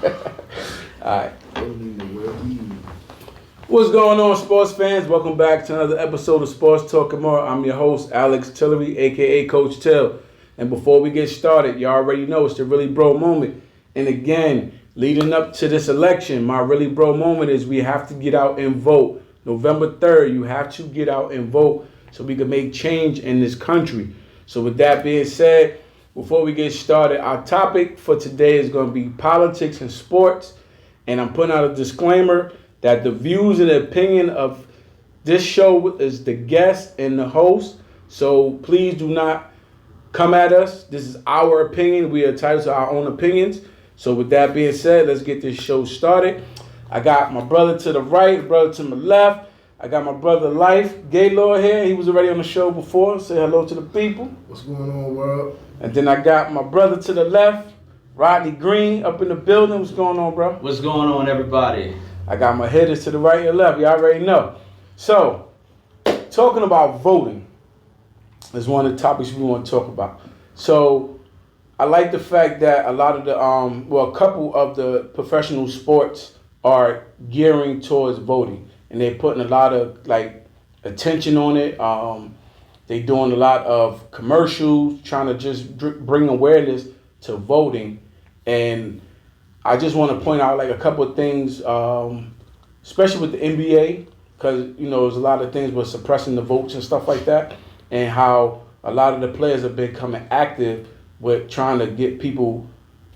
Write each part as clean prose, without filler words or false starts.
Alright. What's going on, sports fans? Welcome back to another episode of Sports Talk and More. I'm your host, Alex Tillery, aka Coach Till. And before we get started, you already know it's the Really Bro moment. And again, leading up to this election, my Really Bro moment is we have to get out and vote. November 3rd, you have to get out and vote so we can make change in this country. So with that being said, before we get started, our topic for today is going to be politics and sports. And I'm putting out a disclaimer that the views and the opinion of this show is the guest and the host. So please do not come at us. This is our opinion. We are entitled to our own opinions. So with that being said, let's get this show started. I got my brother to the right, brother to my left. I got my brother Life, Gaylord here. He was already on the show before. Say hello to the people. What's going on, world? And then I got my brother to the left, Rodney Green, up in the building. What's going on, bro? What's going on, everybody? I got my hitters to the right and left. You already know. So, talking about voting is one of the topics we want to talk about. So, I like the fact that a lot of the, a couple of the professional sports are gearing towards voting. And they're putting a lot of, attention on it. They're doing a lot of commercials, trying to just bring awareness to voting. And I just want to point out a couple of things, especially with the NBA, because there's a lot of things with suppressing the votes and stuff like that, and how a lot of the players have been becoming active with trying to get people,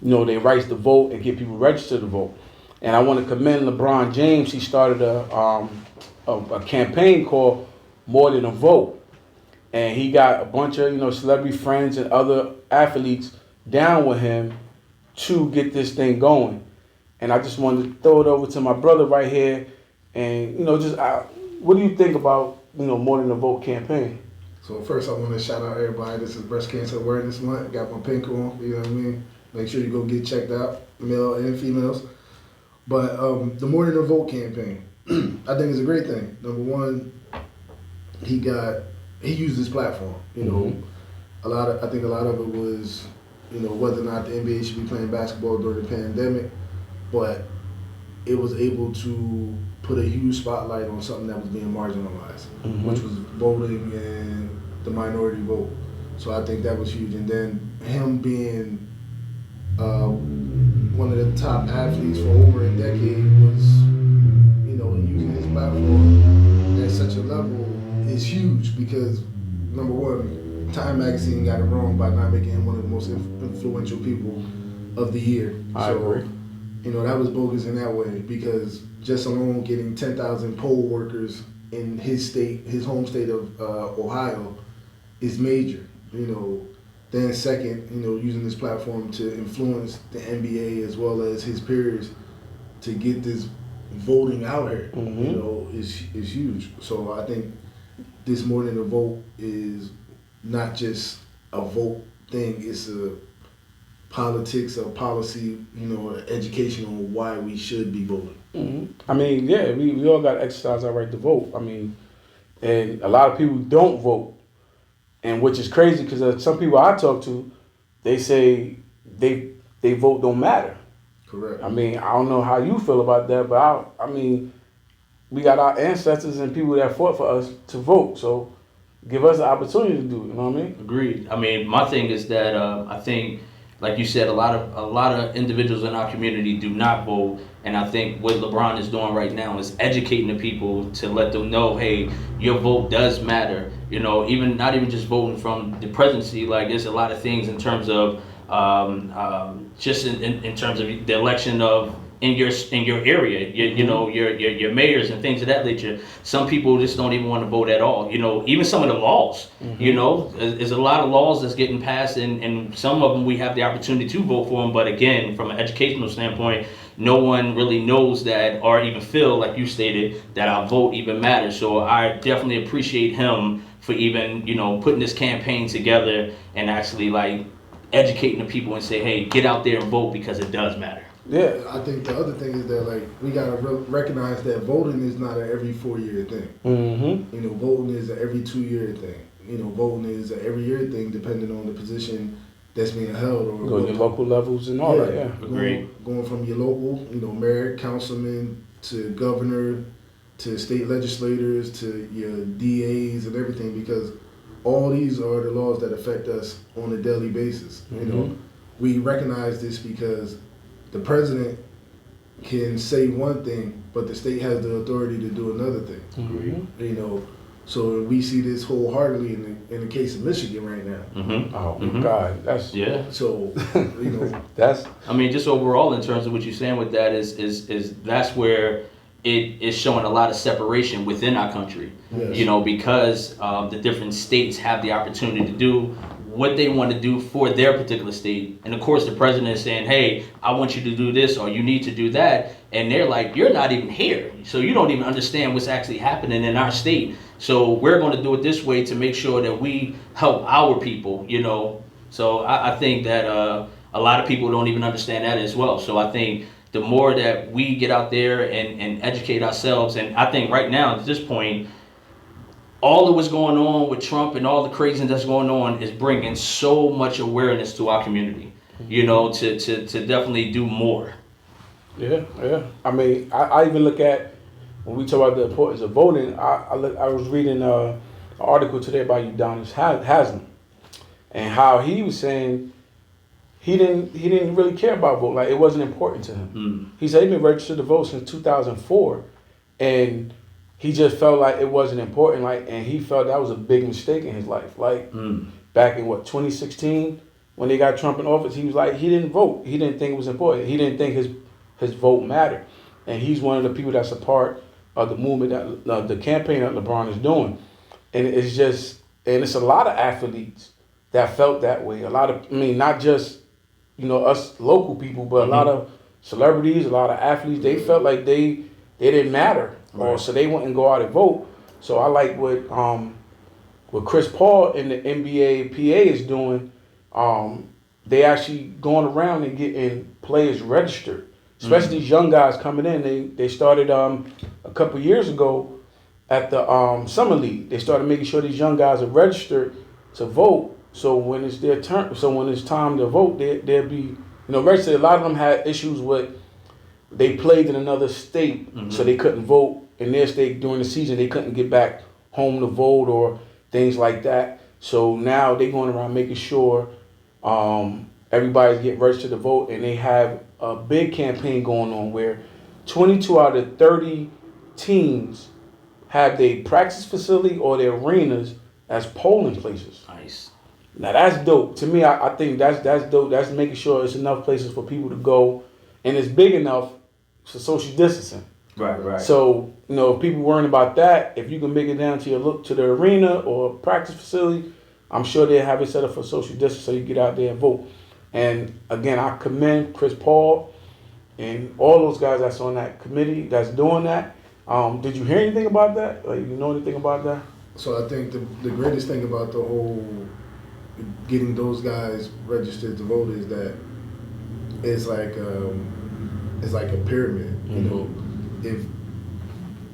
their rights to vote and get people registered to vote. And I want to commend Lebron James. He started a campaign called More Than a Vote, and he got a bunch of celebrity friends and other athletes down with him to get this thing going. And I just wanted to throw it over to my brother right here. And, what do you think about, More Than a Vote campaign? So first I want to shout out everybody. This is Breast Cancer Awareness Month. Got my pink on, you know what I mean? Make sure you go get checked out, male and females. But the More Than a Vote campaign, I think it's a great thing. Number one, he used his platform. I think a lot of it was, whether or not the NBA should be playing basketball during the pandemic, but it was able to put a huge spotlight on something that was being marginalized, which was voting and the minority vote. So I think that was huge. And then him being one of the top athletes for over a decade was, using his platform at such a level is huge because, number one, Time Magazine got it wrong by not making him one of the most influential people of the year. I agree. That was bogus in that way because just alone getting 10,000 poll workers in his state, his home state of Ohio, is major. Then second, using this platform to influence the NBA as well as his peers to get this voting out here, is huge. So I think this More Than a Vote is not just a vote thing, it's a politics, a policy, education on why we should be voting. I mean, yeah, we all got to exercise our right to vote. I mean, and a lot of people don't vote, and which is crazy because some people I talk to, they say they vote don't matter. Correct. I mean, I don't know how you feel about that, but I mean, we got our ancestors and people that fought for us to vote, so give us the opportunity to do it. You know what I mean? Agreed. I mean, my thing is that I think, like you said, a lot of individuals in our community do not vote, and I think what LeBron is doing right now is educating the people to let them know, hey, your vote does matter. Even not even just voting from the presidency. Like there's a lot of things in terms of just in terms of the election of in your area, your mayors and things of that nature. Some people just don't even want to vote at all. Even some of the laws. There's a lot of laws that's getting passed, and some of them we have the opportunity to vote for them. But again, from an educational standpoint, no one really knows that or even feel, like you stated, that our vote even matters. So I definitely appreciate him for even putting this campaign together and actually educating the people and say, hey, get out there and vote because it does matter. Yeah, I think the other thing is that we gotta recognize that voting is not an every 4-year thing. Voting is an every 2-year thing. Voting is an every year thing depending on the position that's being held. Or Go to your local levels and all that, yeah. Agreed. Going from your local, mayor, councilman, to governor, to state legislators, to your DAs and everything, because all these are the laws that affect us on a daily basis. We recognize this because the president can say one thing, but the state has the authority to do another thing. So we see this wholeheartedly in the case of Michigan right now. Oh my God, that's So that's. I mean, just overall, in terms of what you're saying with that, is that's where it is showing a lot of separation within our country. Yes. Because the different states have the opportunity to do what they want to do for their particular state. And of course, the president is saying, hey, I want you to do this or you need to do that. And they're like, you're not even here. So you don't even understand what's actually happening in our state. So we're going to do it this way to make sure that we help our people, So I think that a lot of people don't even understand that as well. So I think the more that we get out there and educate ourselves, and I think right now at this point, all of what's going on with Trump and all the craziness that's going on is bringing so much awareness to our community, to definitely do more. Yeah. I mean, I even look at, when we talk about the importance of voting, I was reading an article today about Udonis Haslem, and how he was saying he didn't really care about voting. Like, it wasn't important to him. He said he'd been registered to vote since 2004, and he just felt like it wasn't important. And he felt that was a big mistake in his life. Back in 2016, when they got Trump in office, he was like, he didn't vote. He didn't think it was important. He didn't think his vote mattered. And he's one of the people that's a part of the movement, that the campaign that LeBron is doing. And it's a lot of athletes that felt that way. A lot of, not just, us local people, but a lot of celebrities, a lot of athletes, they felt like they didn't matter. Or so they wouldn't go out and vote. So I like what Chris Paul and the NBA PA is doing. They actually going around and getting players registered, especially these young guys coming in. They started a couple years ago at the Summer League. They started making sure these young guys are registered to vote. So when it's their turn, when it's time to vote, they'll be registered. A lot of them had issues with, they played in another state, so they couldn't vote in their state during the season. They couldn't get back home to vote or things like that. So now they're going around making sure everybody's getting registered to vote, and they have a big campaign going on where 22 out of 30 teams have their practice facility or their arenas as polling places. Nice. Now that's dope. To me, I think that's dope. That's making sure it's enough places for people to go, and it's big enough for social distancing. Right. So, if people worrying about that, if you can make it down to the arena or practice facility, I'm sure they'll have it set up for social distance so you get out there and vote. And again, I commend Chris Paul and all those guys that's on that committee that's doing that. Did you hear anything about that? Like, you know anything about that? So I think the greatest thing about the whole getting those guys registered to vote is that it's like a pyramid. If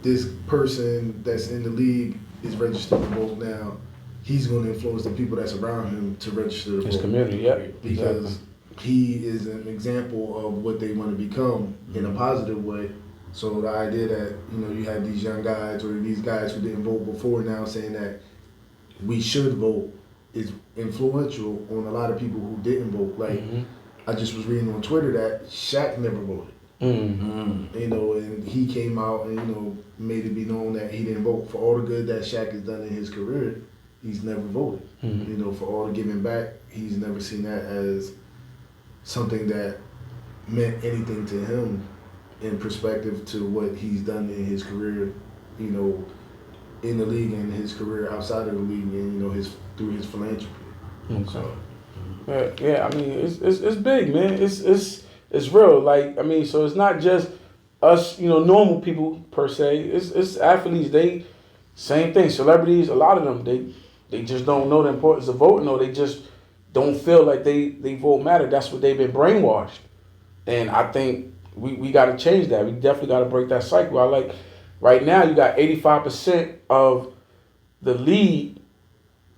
this person that's in the league is registered to vote now, he's going to influence the people that's around him to register to vote. His community, yeah. Because he is an example of what they want to become in a positive way. So the idea that, you have these young guys or these guys who didn't vote before now saying that we should vote is influential on a lot of people who didn't vote. Like, I just was reading on Twitter that Shaq never voted. And he came out and, made it be known that he didn't vote. For all the good that Shaq has done in his career, he's never voted. For all the giving back, he's never seen that as something that meant anything to him in perspective to what he's done in his career, in the league and his career outside of the league, and through his philanthropy. Okay. So, yeah, I mean, it's big, man. It's real. Like, I mean, so it's not just us, normal people per se. It's athletes. They same thing. Celebrities. A lot of them, they just don't know the importance of voting, or they just don't feel like they vote matter. That's what they've been brainwashed, and I think we got to change that. We definitely got to break that cycle. I like right now you got 85% of the league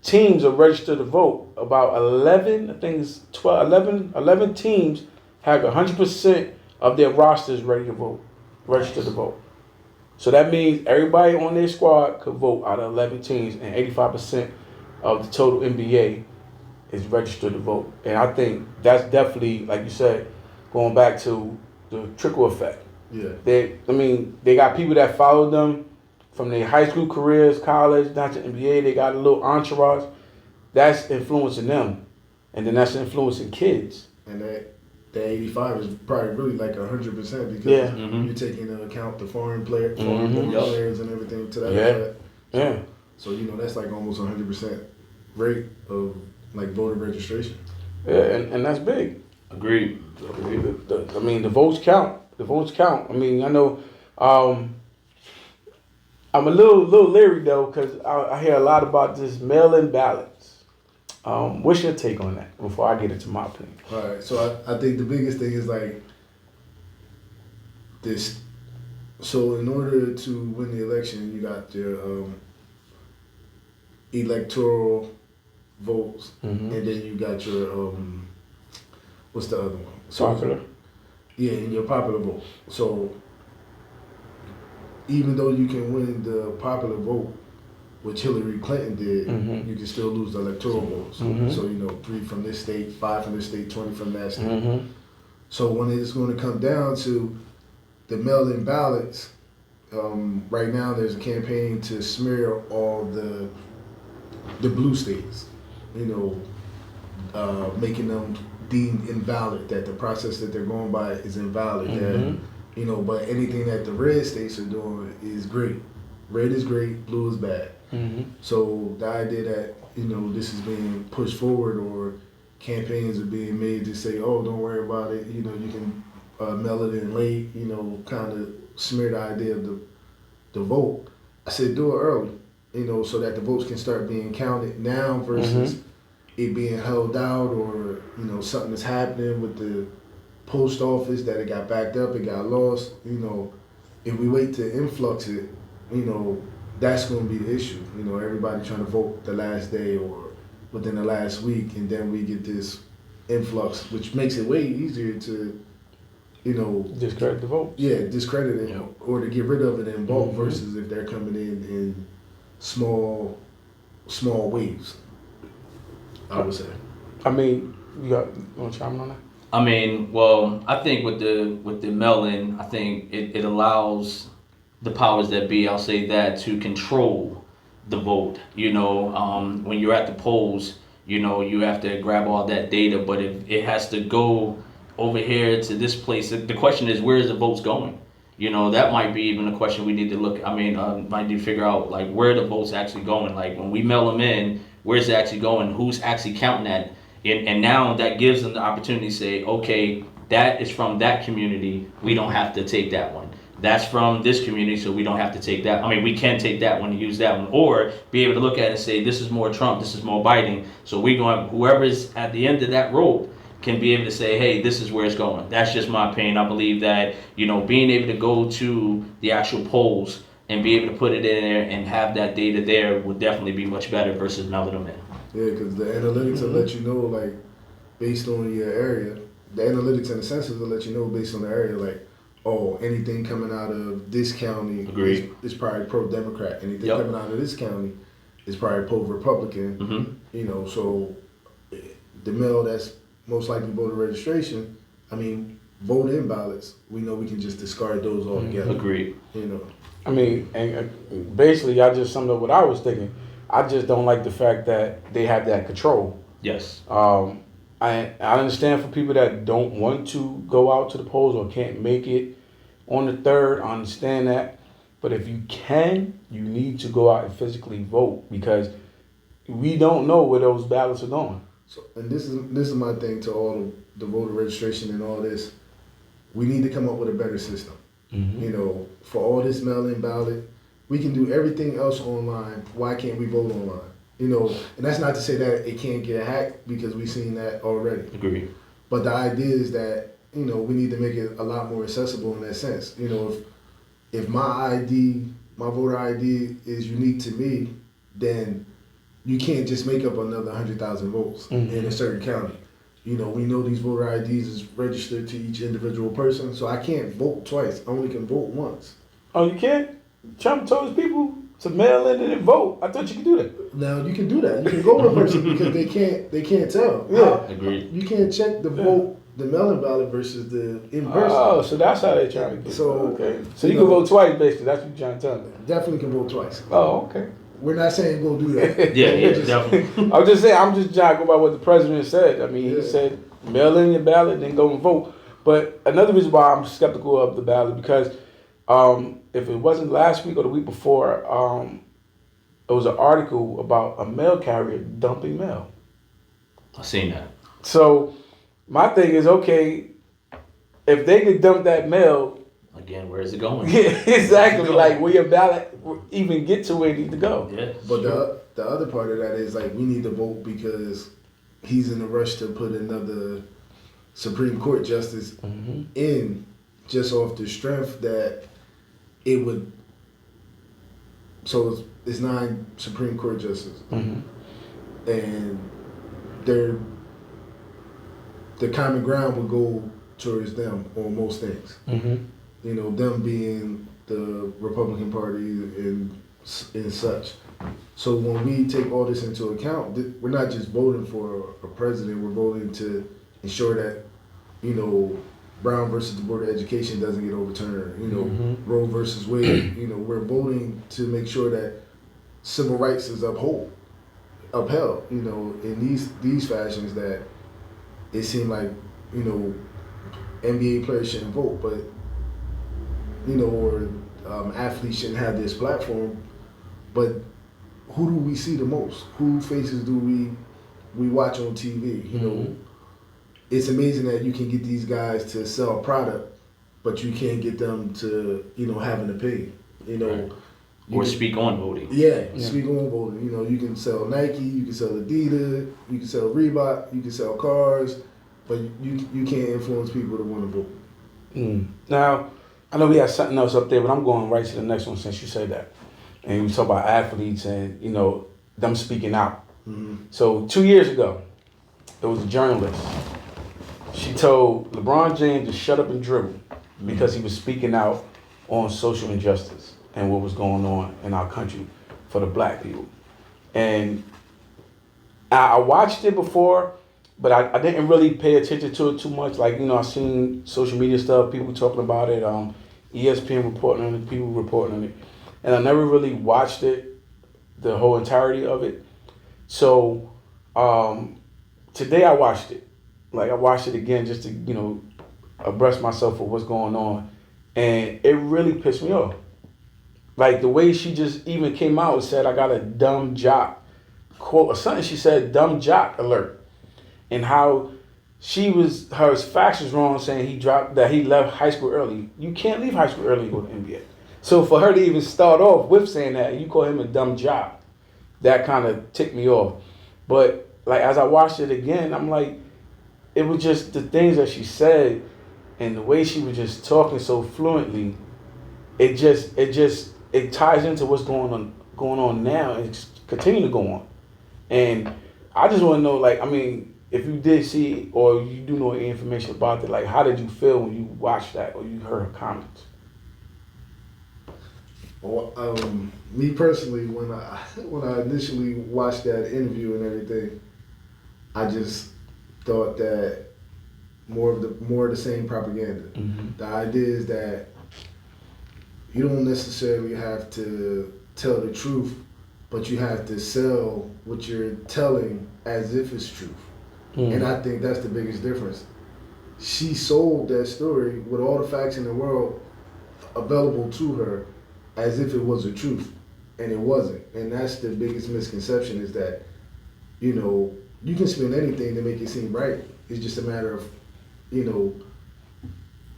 teams are registered to vote. About 11, I think it's 12, 11 teams have 100% of their rosters ready to vote, registered to vote. So that means everybody on their squad could vote out of 11 teams, and 85% of the total NBA is registered to vote. And I think that's definitely, like you said, going back to the trickle effect. Yeah. They got people that follow them from their high school careers, college, down to NBA. They got a little entourage. That's influencing them. And then that's influencing kids. And that 85 is probably really like 100% because you're taking into account the foreign players and everything to that effect. Yeah. So, that's like almost 100% rate of like voter registration. Yeah, and that's big. Agreed. The votes count. The votes count. I know I'm a little leery though because I hear a lot about this mail-in ballots. What's your take on that before I get into my opinion? All right, so I think the biggest thing is like this. So in order to win the election, you got your electoral votes, and then you got your what's the other one? Popular. Yeah, and your popular vote. So even though you can win the popular vote, which Hillary Clinton did, you can still lose the electoral votes. So 3 from this state, 5 from this state, 20 from that state. So when it's going to come down to the mail-in ballots, right now there's a campaign to smear all the blue states, making them deemed invalid, that the process that they're going by is invalid. That, but anything that the red states are doing is great. Red is great, blue is bad. So the idea that, this is being pushed forward or campaigns are being made to say, oh, don't worry about it, you can mail it in late, kind of smear the idea of the vote. I said do it early, so that the votes can start being counted now versus it being held out or, something that's happening with the post office that it got backed up, it got lost. If we wait to influx it, that's going to be the issue. Everybody trying to vote the last day or within the last week, and then we get this influx, which makes it way easier to, discredit the vote. Yeah, discredit it or to get rid of it in bulk versus if they're coming in small waves, I would say. You want to chime in on that? I think with the mail-in, I think it allows the powers that be, I'll say that, to control the vote. When you're at the polls, you have to grab all that data, but if it has to go over here to this place, the question is, where is the votes going? That might be even a question we need to look. Might need to figure out like where the votes actually going. Like when we mail them in, where's it actually going? Who's actually counting that? And now that gives them the opportunity to say, okay, that is from that community. We don't have to take that one. That's from this community, so we don't have to take that. We can take that one and use that one, or be able to look at it and say, this is more Trump, this is more Biden. So whoever's at the end of that rope can be able to say, hey, this is where it's going. That's just my opinion. I believe that, being able to go to the actual polls and be able to put it in there and have that data there would definitely be much better versus mailing them in. Yeah, because the analytics will let you know, like, based on your area, the analytics and the census will let you know based on the area, like, oh, anything coming out of this county is probably pro-Democrat. Anything coming out of this county is probably pro-Republican. So the mail that's most likely voter registration, vote-in ballots, we know we can just discard those altogether. Agreed. And basically, I just summed up what I was thinking. I just don't like the fact that they have that control. Yes. I understand for people that don't want to go out to the polls or can't make it on the 3rd, I understand that. But if you can, you need to go out and physically vote because we don't know where those ballots are going. So, and this is my thing to all the voter registration and all this. We need to come up with a better system. For all this mail-in ballot, we can do everything else online. Why can't we vote online? And that's not to say that it can't get hacked because we've seen that already. Agreed. But the idea is that, we need to make it a lot more accessible in that sense. If my ID, my voter ID is unique to me, then you can't just make up another 100,000 votes in a certain county. You know, we know these voter IDs is registered to each individual person, so I can't vote twice. I only can vote once. Oh, you can't? Trump told his people to mail in and then vote. I thought you could do that. Now you can do that. You can go in person because they can't tell. Yeah. Agreed. You can't check the vote, the mail-in ballot versus the in person. Oh, so that's how they're trying to get. So, okay. So you can vote twice, basically. That's what you're trying to tell me. Definitely can vote twice. Oh, okay. We're not saying go do that. Yeah, definitely. I'm just saying. I'm just trying to go by what the president said. I mean, Yeah. he said mail in your ballot, then go and vote. But another reason why I'm skeptical of the ballot because if it wasn't last week or the week before, there was an article about a mail carrier dumping mail. I've seen that. So my thing is, okay, if they could dump that mail, Again, where is it going? yeah, exactly, like where your ballot even get to where it needs to go. Yeah. But the other part of that is like we need to vote because he's in a rush to put another Supreme Court justice in just off the strength that it would. So it's 9 Supreme Court justices, and the common ground would go towards them on most things. You know, them being the Republican Party and such. So when we take all this into account, we're not just voting for a president, we're voting to ensure that, you know, Brown versus the Board of Education doesn't get overturned, you know, Roe versus Wade, you know, we're voting to make sure that civil rights is upheld, you know, in these fashions that it seemed like, you know, NBA players shouldn't vote, but, you know, or athletes shouldn't have this platform, but who do we see the most? Who faces do we watch on TV? You know, it's amazing that you can get these guys to sell a product, but you can't get them to, you know, have an opinion. You know, Right. Or speak on voting. Yeah, speak on voting. You know, you can sell Nike, you can sell Adidas, you can sell Reebok, you can sell cars, but you can't influence people to want to vote. Now, I know we had something else up there, but I'm going right to the next one since you said that. And we talk about athletes and, you know, them speaking out. So 2 years ago, there was a journalist. She told LeBron James to shut up and dribble because he was speaking out on social injustice and what was going on in our country for the black people. And I watched it before, but I didn't really pay attention to it too much. Like, you know, I seen social media stuff, people talking about it, ESPN reporting on it, people reporting on it. And I never really watched it, the whole entirety of it. So today I watched it. Like, I watched it again just to, you know, abreast myself of what's going on. And it really pissed me off. Like, the way she just even came out and said, I got a dumb jock quote or something. She said, dumb jock alert. And how her facts was wrong saying he left high school early. You can't leave high school early and go to the NBA. So for her to even start off with saying that, and you call him a dumb jock, that kind of ticked me off. But like as I watched it again, I'm like, it was just the things that she said and the way she was just talking so fluently. It ties into what's going on now and it's continuing to go on. And I just want to know, like, I mean, if you did see or you do know any information about it, like, how did you feel when you watched that or you heard her comments? Well, me personally, when I initially watched that interview and everything, I just thought that more of the same propaganda. The idea is that you don't necessarily have to tell the truth, but you have to sell what you're telling as if it's truth. And I think that's the biggest difference. She sold that story with all the facts in the world available to her as if it was the truth, and it wasn't. And that's the biggest misconception is that, you know, you can spin anything to make it seem right. It's just a matter of, you know,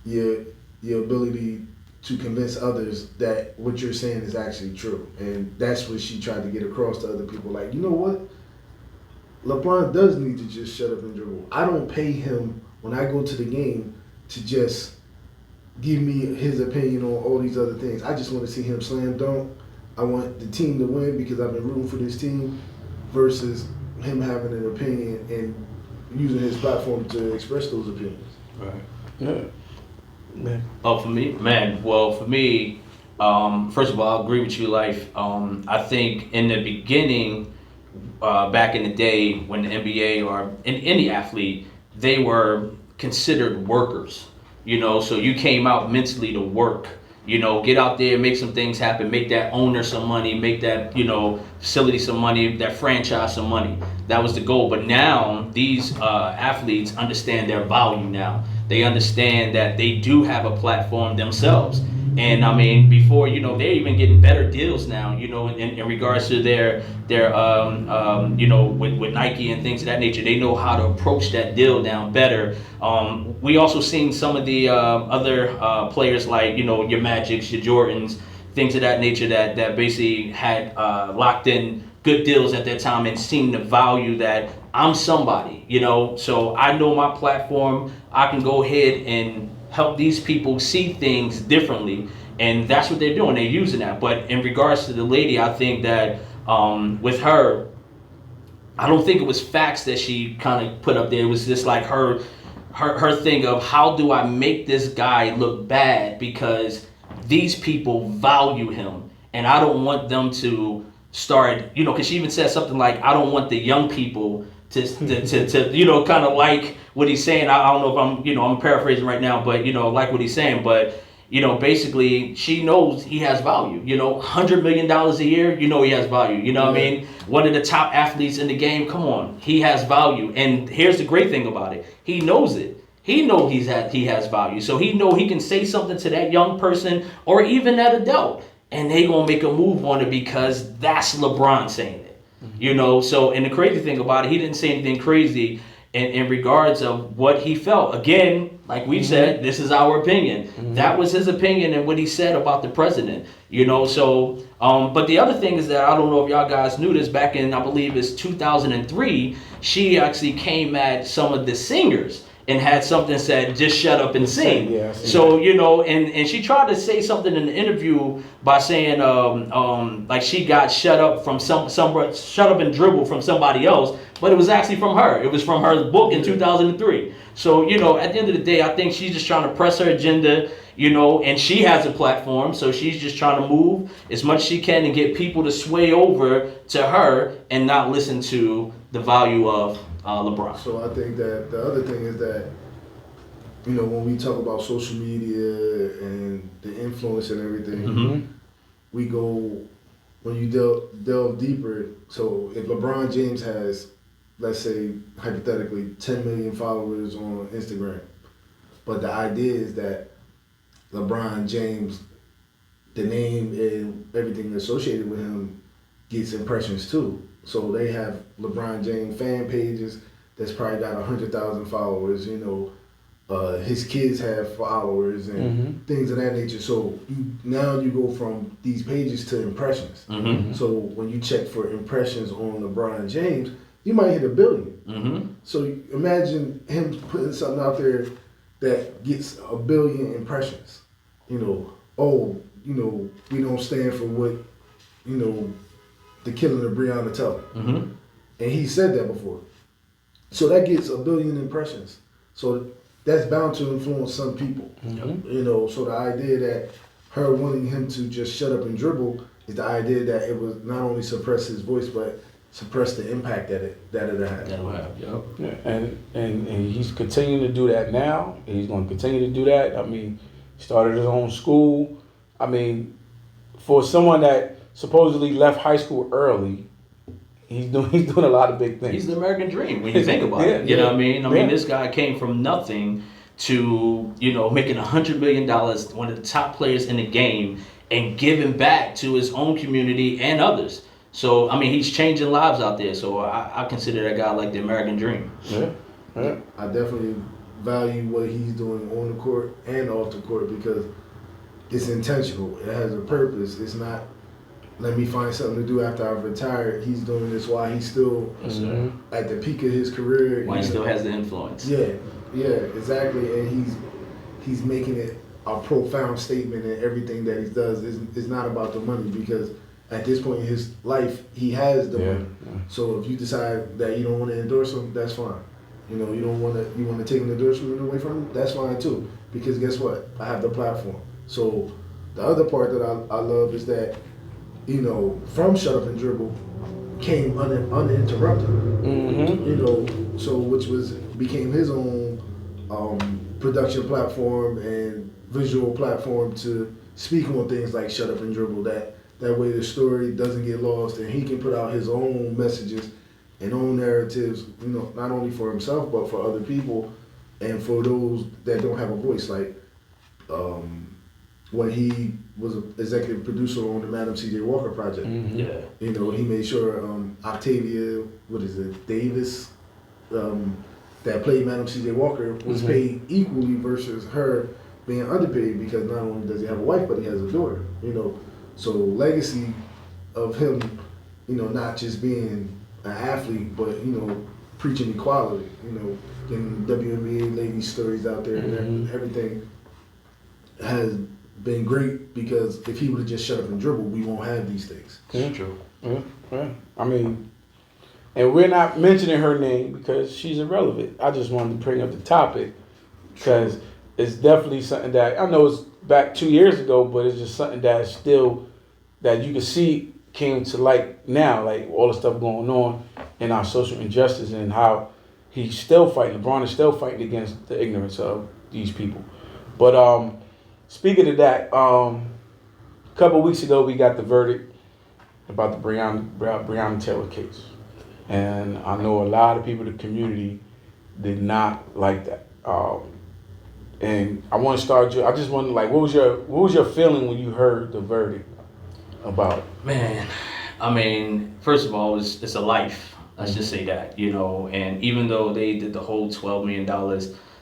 your ability to convince others that what you're saying is actually true. And that's what she tried to get across to other people. Like, you know what? LeBron does need to just shut up and dribble. I don't pay him when I go to the game to just give me his opinion on all these other things. I just want to see him slam dunk. I want the team to win because I've been rooting for this team. versus him having an opinion and using his platform to express those opinions. Right. Yeah. Man. Oh, for me, man. Well, for me, first of all, I agree with you, Life. I think in the beginning, back in the day when the NBA or any athlete, they were considered workers. You know, so you came out mentally to work. You know, get out there, make some things happen, make that owner some money, make that, facility some money, that franchise some money. That was the goal. But now these athletes understand their value now. They understand that they do have a platform themselves. And I mean, before, they're even getting better deals now, in regards to their with Nike and things of that nature. They know how to approach that deal down better. We also seen some of the other players like, your Magics, your Jordans, things of that nature that basically had locked in good deals at that time and seen the value that I'm somebody, so I know my platform. I can go ahead and help these people see things differently, and that's what they're doing. They're using that. But in regards to the lady, I think that with her, I don't think it was facts that she kind of put up there. It was just like her thing of, how do I make this guy look bad because these people value him, and I don't want them to start, because she even said something like, I don't want the young people to kind of like what he's saying. I don't know if I'm paraphrasing right now, but like what he's saying. But basically she knows he has value. $100 million a year, he has value. What I mean? One of the top athletes in the game. Come on, he has value. And here's the great thing about it: he knows it. He knows he has value, so he know he can say something to that young person or even that adult, and they gonna make a move on it because that's LeBron saying it. So, and the crazy thing about it, he didn't say anything crazy in regards of what he felt. Again, like we said, this is our opinion. That was his opinion and what he said about the president. So, but the other thing is that, I don't know if y'all guys knew this, back in, I believe it's 2003, she actually came at some of the singers and had something said, just shut up and sing. Yeah, so, and she tried to say something in the interview by saying, like she got shut up from shut up and dribble from somebody else, but it was actually from her. It was from her book in 2003. So, at the end of the day, I think she's just trying to press her agenda, and she has a platform, so she's just trying to move as much as she can and get people to sway over to her and not listen to the value of LeBron. So I think that the other thing is that, when we talk about social media and the influence and everything, we go, when you delve deeper, so if LeBron James has, let's say, hypothetically, 10 million followers on Instagram, but the idea is that LeBron James, the name and everything associated with him, gets impressions too. So they have LeBron James fan pages that's probably got 100,000 followers. His kids have followers and things of that nature. So now you go from these pages to impressions. So when you check for impressions on LeBron James, you might hit 1 billion. So imagine him putting something out there that gets 1 billion impressions. We don't stand for what, the killing of Breonna Taylor. And he said that before. So that gets 1 billion impressions. So that's bound to influence some people. So the idea that her wanting him to just shut up and dribble is the idea that it was not only suppress his voice, but suppress the impact that it'll have. That'll have, Yeah, and he's continuing to do that now. He's going to continue to do that. I mean, he started his own school. I mean, for someone that supposedly left high school early, he's doing a lot of big things. He's the American dream when you think about it. You know what I mean? I mean, this guy came from nothing to, making $100 million, one of the top players in the game, and giving back to his own community and others. So, I mean, he's changing lives out there. So I consider that guy like the American dream. Yeah. I definitely value what he's doing on the court and off the court because it's intentional. It has a purpose. It's not, let me find something to do after I've retired. He's doing this while he's still at the peak of his career. While he still has the influence. Yeah, exactly. And he's making it a profound statement in everything that he does. It's not about the money because at this point in his life, he has the Yeah, money. yeah. So if you decide that you don't want to endorse him, that's fine. You know, you want to take an endorsement away from him, that's fine too. Because guess what? I have the platform. So the other part that I love is that, you know, from Shut Up and Dribble came uninterrupted. Mm-hmm. You know, so which became his own production platform and visual platform to speak on things like Shut Up and Dribble. That way the story doesn't get lost, and he can put out his own messages and own narratives. You know, not only for himself but for other people, and for those that don't have a voice. Like when he was an executive producer on the Madam C.J. Walker project. Mm-hmm. Yeah. You know, he made sure Octavia, Davis, that played Madam C.J. Walker was paid equally versus her being underpaid, because not only does he have a wife, but he has a daughter. You know, so legacy of him, you know, not just being an athlete, but you know, preaching equality. You know, getting WNBA ladies stories out there and everything has been great, because if he would have just shut up and dribbled, we won't have these things. Yeah. True. Yeah. I mean, and we're not mentioning her name because she's irrelevant. I just wanted to bring up the topic because it's definitely something that I know it's back 2 years ago, but it's just something that's still that you can see came to light now, like all the stuff going on in our social injustice and how he's still fighting. LeBron is still fighting against the ignorance of these people. But speaking of that, a couple of weeks ago we got the verdict about the Breonna Taylor case. And I know a lot of people in the community did not like that. And I want to start you. I just want to what was your feeling when you heard the verdict about it? Man, I mean, first of all, it's a life. Let's just say that, you know. And even though they did the whole $12 million,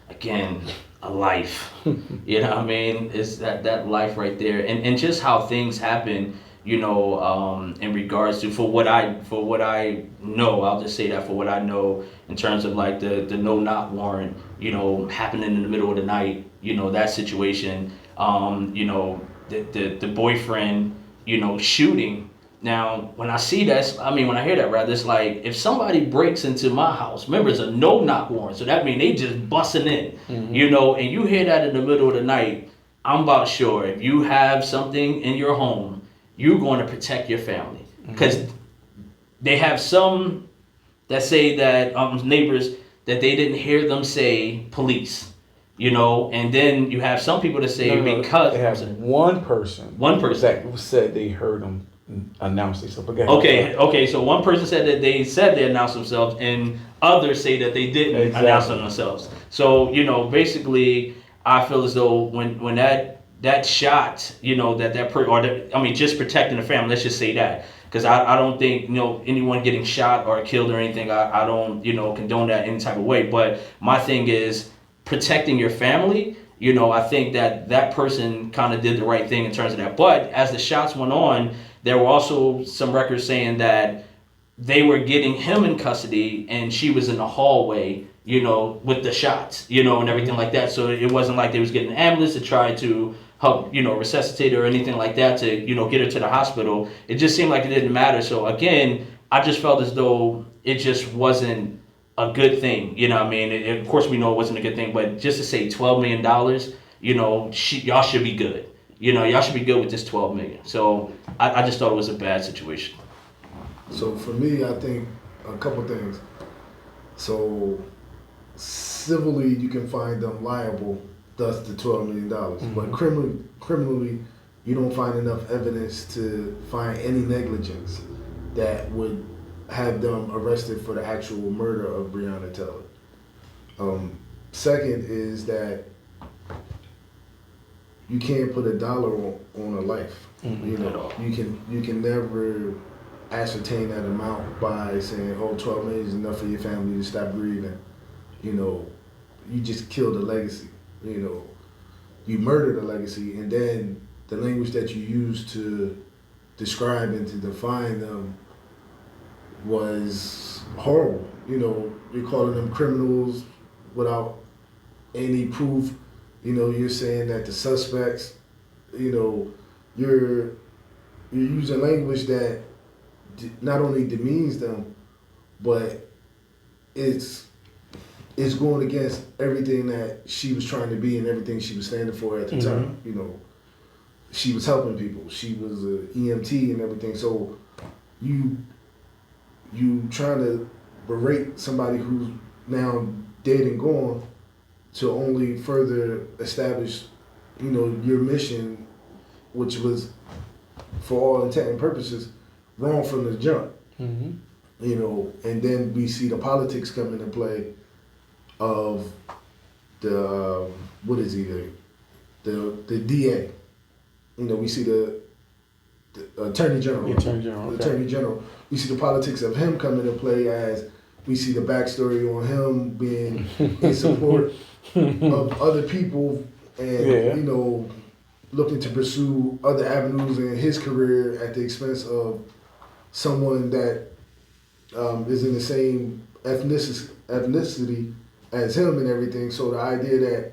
again, a life. You know what I mean? It's that life right there, and just how things happen. You know, in regards to for what I know, I'll just say that for what I know in terms of like the Knock Warrant, you know, happening in the middle of the night, you know, that situation, you know, the boyfriend, you know, shooting. Now, when I see that, I mean, when I hear that, rather, it's like if somebody breaks into my house, remember it's a no-knock warrant, so that means they just busting in, you know, and you hear that in the middle of the night. I'm about sure if you have something in your home, you're going to protect your family, because they have some that say that neighbors that they didn't hear them say police, you know, and then you have some people that say because they have one person that said they heard them announce themselves. Okay. So one person said that they announced themselves, and others say that they didn't announce themselves. So you know, basically, I feel as though when that shot, you know, just protecting the family. Let's just say that, because I don't think, you know, anyone getting shot or killed or anything. I don't, you know, condone that any type of way. But my thing is protecting your family. You know, I think that person kind of did the right thing in terms of that. But as the shots went on, there were also some records saying that they were getting him in custody and she was in the hallway, you know, with the shots, you know, and everything like that. So it wasn't like they was getting an ambulance to try to help, you know, resuscitate her or anything like that to, you know, get her to the hospital. It just seemed like it didn't matter. So again, I just felt as though it just wasn't a good thing. You know what I mean? Of course we know it wasn't a good thing, but just to say $12 million, you know, y'all should be good. You know, y'all should be good with this $12 million. So I just thought it was a bad situation. So for me, I think a couple things. So civilly, you can find them liable, thus the $12 million. But criminally, you don't find enough evidence to find any negligence that would have them arrested for the actual murder of Breonna Taylor. Second is that you can't put a dollar on a life. You know, you can never ascertain that amount by saying, oh, 12 million is enough for your family to stop grieving. You know, you just killed a legacy. You know, you murdered a legacy, and then the language that you used to describe and to define them was horrible. You know, you're calling them criminals without any proof. You know, you're saying that the suspects, you know, you're you're using language that not only demeans them, but it's going against everything that she was trying to be and everything she was standing for at the time. You know, she was helping people. She was an EMT and everything. So you trying to berate somebody who's now dead and gone to only further establish, you know, your mission, which was, for all intent and purposes, wrong from the jump. You know, and then we see the politics come into play of the the DA. You know, we see the Attorney General. The Attorney General. The Attorney General. We see the politics of him come into play as we see the backstory on him being in support of other people and, you know, looking to pursue other avenues in his career at the expense of someone that is in the same ethnicity as him and everything. So the idea that,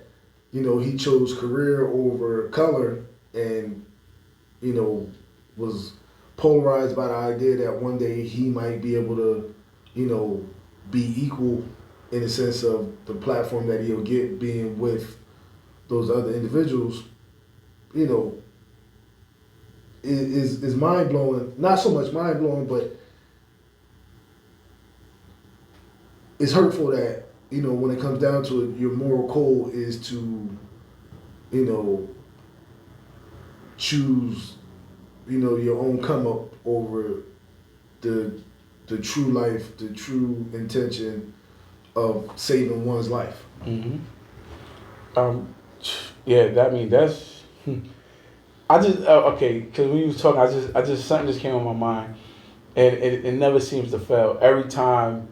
you know, he chose career over color and, you know, was polarized by the idea that one day he might be able to, you know, be equal in the sense of the platform that he'll get being with those other individuals, you know, is mind blowing. Not so much mind blowing, but it's hurtful that, you know, when it comes down to it, your moral code is to, you know, choose, you know, your own come up over the true life, the true intention of saving one's life. Yeah, that mean that's. I just okay, because when you was talking, I just something just came on my mind, and it never seems to fail. Every time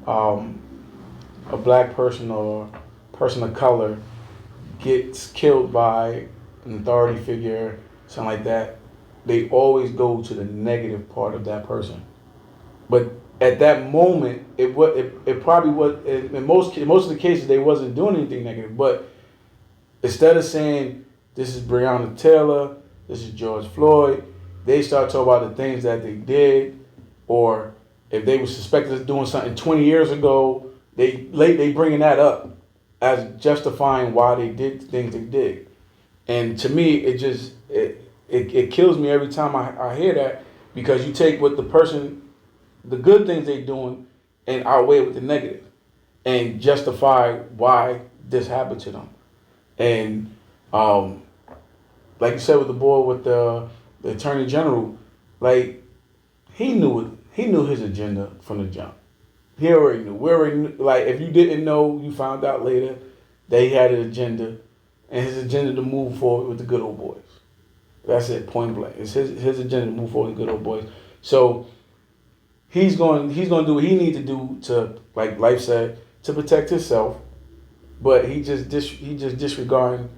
a black person or person of color gets killed by an authority figure, something like that, they always go to the negative part of that person. But at that moment, it probably was in most of the cases they wasn't doing anything negative. But instead of saying this is Breonna Taylor, this is George Floyd, they start talking about the things that they did, or if they were suspected of doing something 20 years ago, they bringing that up as justifying why they did the things they did. And to me, it kills me every time I hear that, because you take what the good things they doing and outweigh with the negative and justify why this happened to them. And like you said with the boy with the Attorney General, like he knew his agenda from the jump. He already knew. We already knew, like if you didn't know, you found out later that he had an agenda, and his agenda to move forward with the good old boys. That's it, point blank. It's his agenda to move forward with the good old boys. So he's going to do what he needs to do to, like Life said, to protect himself, but he just disregarding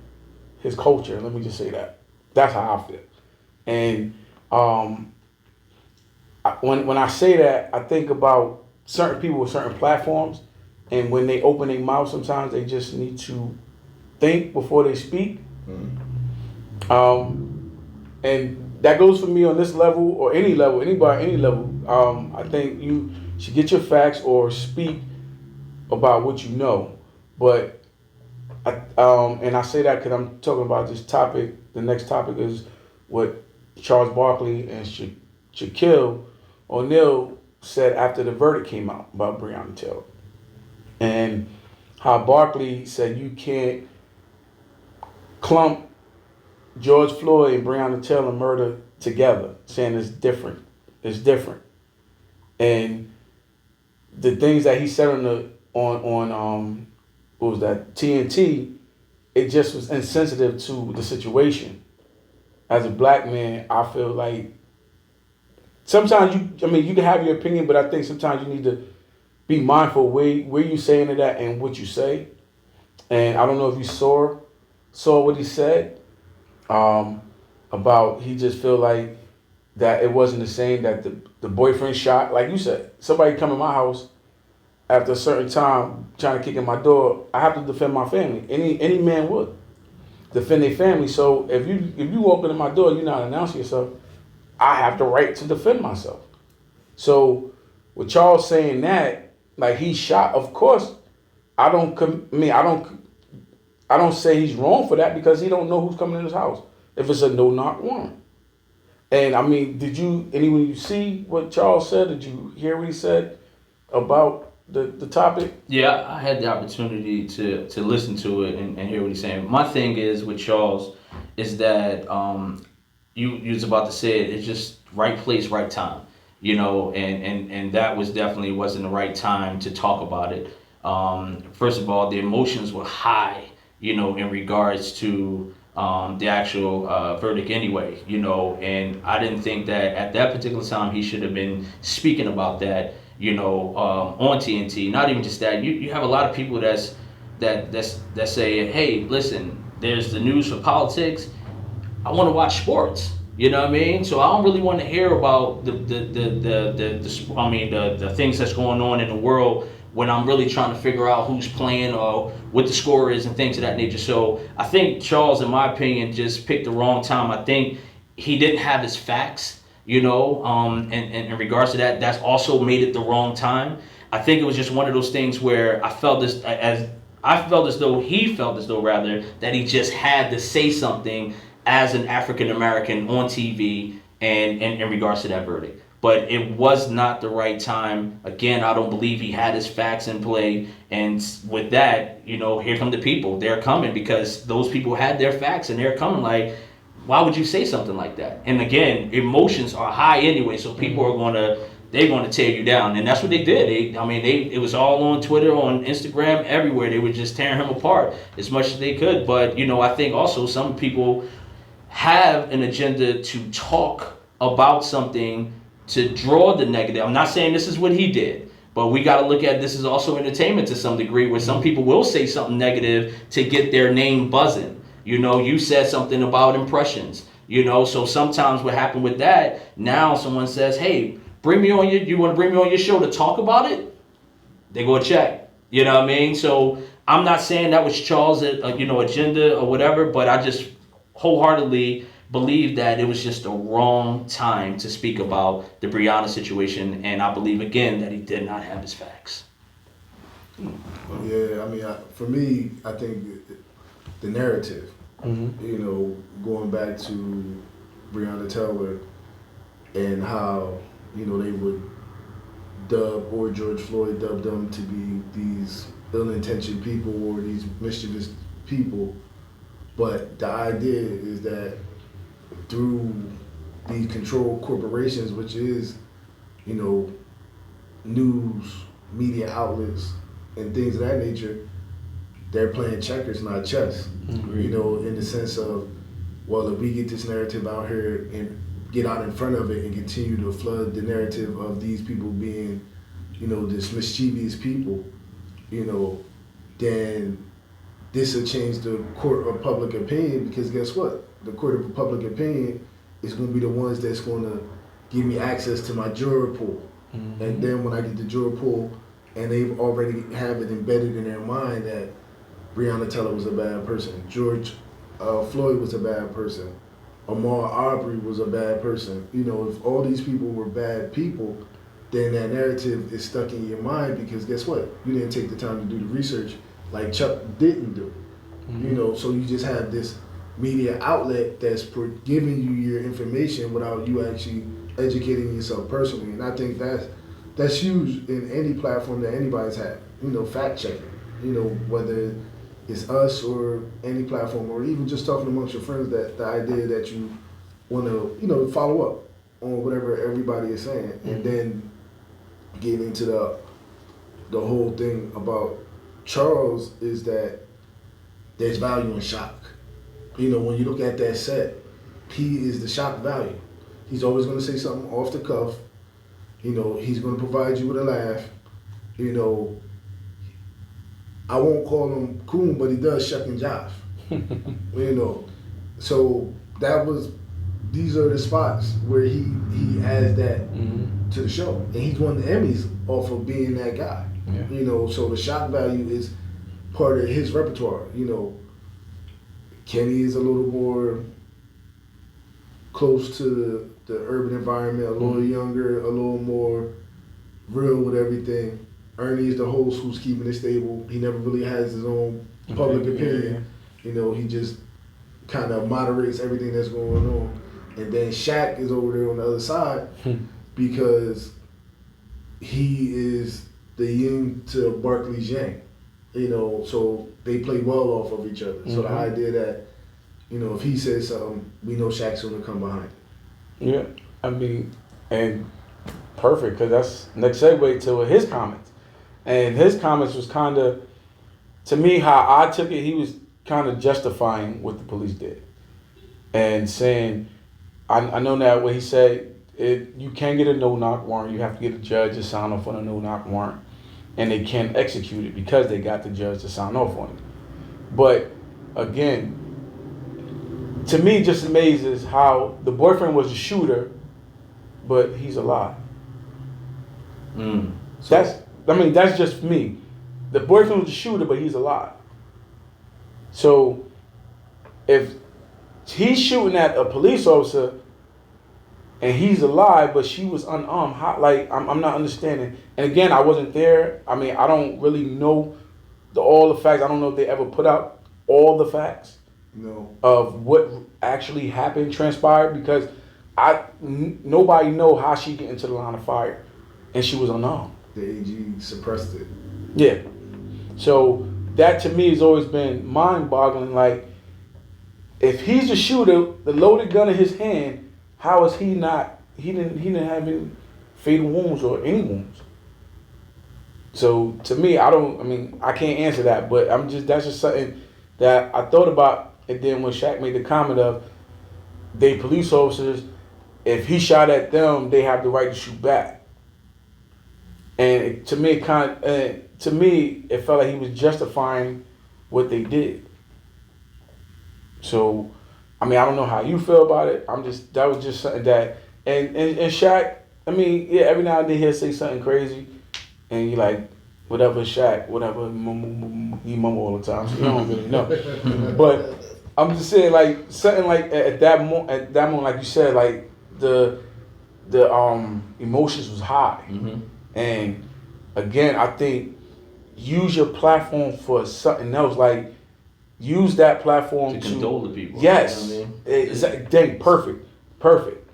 his culture. Let me just say that. That's how I feel. And when I say that, I think about certain people with certain platforms, and when they open their mouth, sometimes they just need to think before they speak. And that goes for me on this level or any level, anybody, any level. I think you should get your facts or speak about what you know. But and I say that because I'm talking about this topic. The next topic is what Charles Barkley and Shaquille O'Neal said after the verdict came out about Breonna Taylor, and how Barkley said you can't clump George Floyd and Breonna Taylor murder together, saying it's different. It's different. And the things that he said on what was that, TNT, it just was insensitive to the situation. As a black man, I feel like sometimes you can have your opinion, but I think sometimes you need to be mindful where you saying it at and what you say. And I don't know if you saw what he said about he just feel like that it wasn't the same, that the boyfriend shot, like you said, somebody come in my house after a certain time trying to kick in my door, I have to defend my family. Any man would defend their family. So if you walk into my door, you're not announcing yourself, I have the right to defend myself. So with Charles saying that, like he shot, of course, I don't say he's wrong for that because he don't know who's coming in his house. If it's a no knock warrant. And I mean, anyone you see what Charles said? Did you hear what he said about the topic? Yeah, I had the opportunity to listen to it and hear what he's saying. My thing is with Charles is that you was about to say it. It's just right place, right time. And that wasn't the right time to talk about it. First of all, the emotions were high, in regards to the actual verdict anyway, and I didn't think that at that particular time he should have been speaking about that, on TNT. Not even just that. You have a lot of people that say, hey, listen, there's the news for politics. I want to watch sports. You know what I mean? So I don't really want to hear about the things that's going on in the world when I'm really trying to figure out who's playing or what the score is and things of that nature. So I think Charles, in my opinion, just picked the wrong time. I think he didn't have his facts, and in regards to that, that's also made it the wrong time. I think it was just one of those things where he felt as though rather that he just had to say something as an African American on TV and in regards to that verdict. But it was not the right time. Again, I don't believe he had his facts in play. And with that, here come the people. They're coming because those people had their facts and they're coming like, why would you say something like that? And again, emotions are high anyway, so people are they're going to tear you down. And that's what they did. It was all on Twitter, on Instagram, everywhere. They were just tearing him apart as much as they could. But, I think also some people have an agenda to talk about something to draw the negative. I'm not saying this is what he did, but we got to look at this as also entertainment to some degree, where some people will say something negative to get their name buzzing. You said something about impressions, so sometimes what happened with that, now someone says, hey, you want to bring me on your show to talk about it? They go check. You know what I mean? So I'm not saying that was Charles' agenda or whatever, but I just wholeheartedly believe that it was just the wrong time to speak about the Breonna situation, and I believe again that he did not have his facts. Yeah, for me, I think the narrative, going back to Breonna Taylor and how, they would dub, or George Floyd dubbed them to be these ill-intentioned people or these mischievous people. But the idea is that through these controlled corporations, which is, news, media outlets, and things of that nature, they're playing checkers, not chess. Agreed. In the sense of, well, if we get this narrative out here and get out in front of it and continue to flood the narrative of these people being, this mischievous people, then this will change the court of public opinion, because guess what? The court of public opinion is going to be the ones that's going to give me access to my juror pool. Mm-hmm. And then when I get the juror pool and they've already have it embedded in their mind that Breonna Taylor was a bad person, George Floyd was a bad person, Ahmaud Arbery was a bad person. If all these people were bad people, then that narrative is stuck in your mind, because guess what? You didn't take the time to do the research like Chuck didn't do. Mm-hmm. So you just have this media outlet that's giving you your information without you actually educating yourself personally. And I think that's huge in any platform that anybody's had. Fact checking. Whether it's us or any platform, or even just talking amongst your friends, that the idea that you want to, follow up on whatever everybody is saying, mm-hmm. and then getting into the whole thing about Charles is that there's value in shock. When you look at that set, he is the shock value. He's always going to say something off the cuff. He's going to provide you with a laugh. I won't call him coon, but he does shuck and jive. So these are the spots where he adds that mm-hmm. to the show. And he's won the Emmys off of being that guy. Yeah. So the shock value is part of his repertoire. Kenny is a little more close to the urban environment, a little younger, a little more real with everything. Ernie is the host who's keeping it stable. He never really has his own public opinion. You know, he just kind of moderates everything that's going on. And then Shaq is over there on the other side because he is the yin to Barkley's yang. You know, so they play well off of each other. So the idea that, you know, if he says something, we know Shaq's going to come behind. Yeah, I mean, and perfect, because that's next segue to his comments. And his comments was kind of, to me, how I took it, he was kind of justifying what the police did. And saying, I know that what he said, you can't get a no-knock warrant. You have to get a judge to sign off on a no-knock warrant. And they can't execute it because they got the judge to sign off on it. But, again, to me, just amazes how the boyfriend was the shooter, but he's alive. That's just me. The boyfriend was the shooter, but he's alive. So, if he's shooting at a police officer and he's alive, but she was unarmed, I'm not understanding. And again, I wasn't there. I mean, I don't really know all the facts. I don't know if they ever put out all the facts of what actually happened, transpired, because nobody know how she get into the line of fire, and she was unarmed. The AG suppressed it. Yeah. So that to me has always been mind-boggling. Like, if he's the shooter, the loaded gun in his hand, how is he not? He didn't have any fatal wounds or any wounds. So to me, I can't answer that, but that's just something that I thought about. And then when Shaq made the comment of, they police officers, if he shot at them, they have the right to shoot back. And to me, it felt like he was justifying what they did. So, I mean, I don't know how you feel about it. That was just something that, and Shaq, I mean, yeah, every now and then he'll say something crazy, and you're like, whatever, Shaq, whatever, he mumble all the time, so you don't really know. But I'm just saying, like, something like at that moment, like you said, like the emotions was high. And again, I think use your platform for something else. Like, use that platform to condole the people. Yes, you know what I mean? Dang, perfect.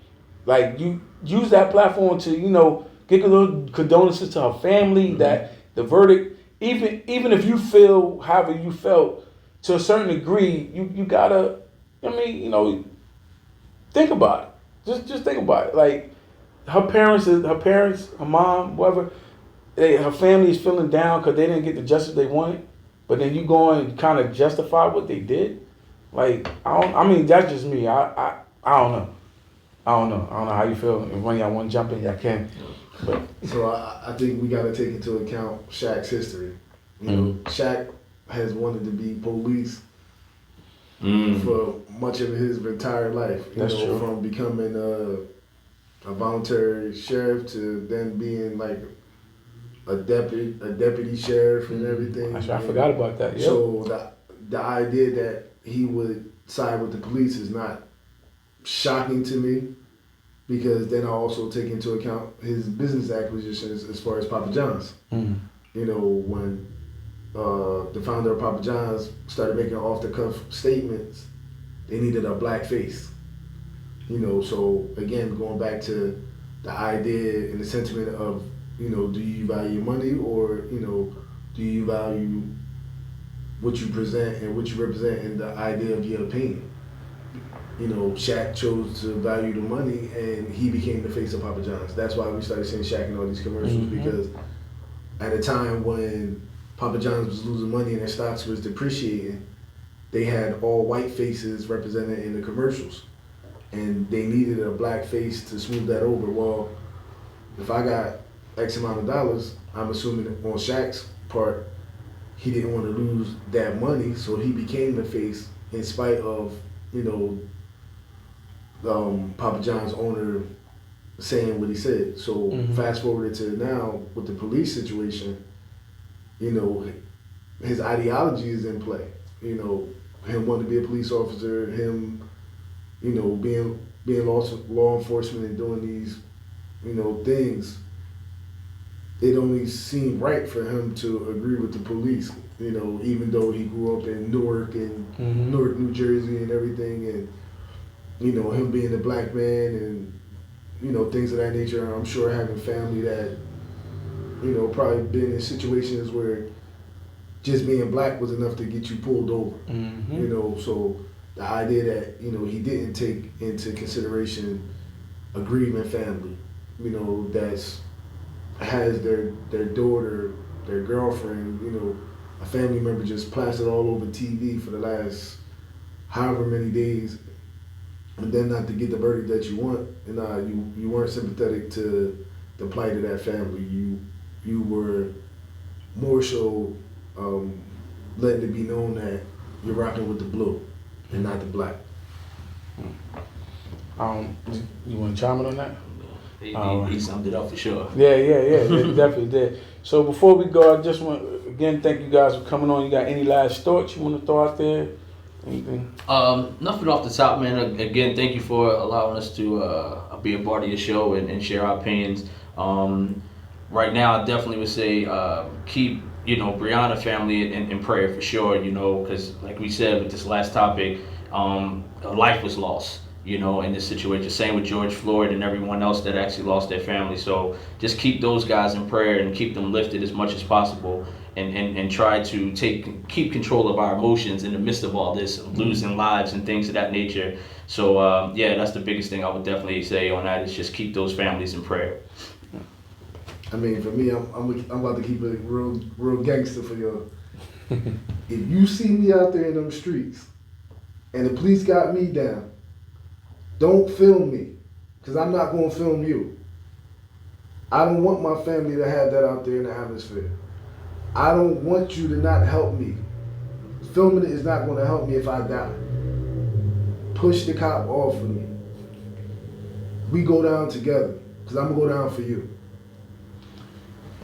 Like, you use that platform to get a little condolences to her family. That the verdict, even if you feel however you felt to a certain degree, you gotta. Think about it. Just think about it. Like, her parents, her mom, whoever, her family is feeling down because they didn't get the justice they wanted. But then you go and kind of justify what they did. Like, that's just me. I don't know. I don't know how you feel. If one of y'all want to jump in, y'all can. But so I think we got to take into account Shaq's history. Shaq has wanted to be police for much of his entire life. That's true. From becoming a voluntary sheriff to then being like a deputy sheriff and everything. I forgot about that. Yep. So the idea that he would side with the police is not shocking to me, because then I also take into account his business acquisitions as far as Papa John's. When the founder of Papa John's started making off-the-cuff statements, they needed a black face. So again, going back to the idea and the sentiment of, do you value money, or, do you value what you present and what you represent and the idea of your opinion? Shaq chose to value the money, and he became the face of Papa John's. That's why we started seeing Shaq in all these commercials, because at a time when Papa John's was losing money and their stocks was depreciating, they had all white faces represented in the commercials. And they needed a black face to smooth that over. Well, if I got X amount of dollars, I'm assuming on Shaq's part, he didn't want to lose that money, so he became the face in spite of, Papa John's owner saying what he said. So fast forwarded to now with the police situation, his ideology is in play. Him wanting to be a police officer, him being being law enforcement and doing these, things, it only seemed right for him to agree with the police. Even though he grew up in Newark and Newark, New Jersey, and everything, and him being a black man and things of that nature. I'm sure having family that probably been in situations where just being black was enough to get you pulled over. So the idea that he didn't take into consideration a grieving family, that's has their daughter, their girlfriend, a family member just plastered all over TV for the last however many days, and then not to get the verdict that you want, and you weren't sympathetic to the plight of that family. You were more so letting it be known that you're rocking with the blue and not the black. You want to chime in on that? He summed it up for sure. Yeah, it definitely did. So before we go, I just want again thank you guys for coming on. You got any last thoughts you want to throw out there? Anything? Nothing off the top, man. Again, thank you for allowing us to be a part of your show and share our opinions. Right now, I definitely would say keep Breonna family in prayer for sure. Because like we said with this last topic, a life was lost. In this situation. Same with George Floyd and everyone else that actually lost their family. So just keep those guys in prayer and keep them lifted as much as possible, and try to keep control of our emotions in the midst of all this, losing lives and things of that nature. So that's the biggest thing I would definitely say on that, is just keep those families in prayer. I mean, for me, I'm about to keep it real gangster for y'all. If you see me out there in them streets and the police got me down, don't film me, because I'm not going to film you. I don't want my family to have that out there in the atmosphere. I don't want you to not help me. Filming it is not going to help me if I die. Push the cop off of me. We go down together, because I'm going to go down for you.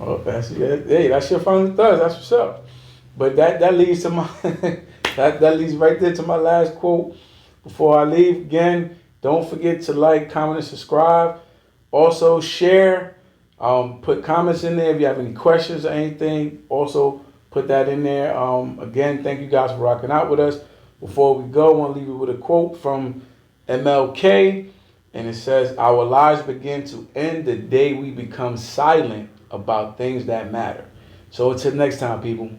Oh, that's your final thoughts. That's what's up. But that leads to my that leads right there to my last quote before I leave. Again, don't forget to like, comment, and subscribe. Also, share. Put comments in there if you have any questions or anything. Also, put that in there. Again, thank you guys for rocking out with us. Before we go, I want to leave you with a quote from MLK. And it says, "Our lives begin to end the day we become silent about things that matter." So until next time, people.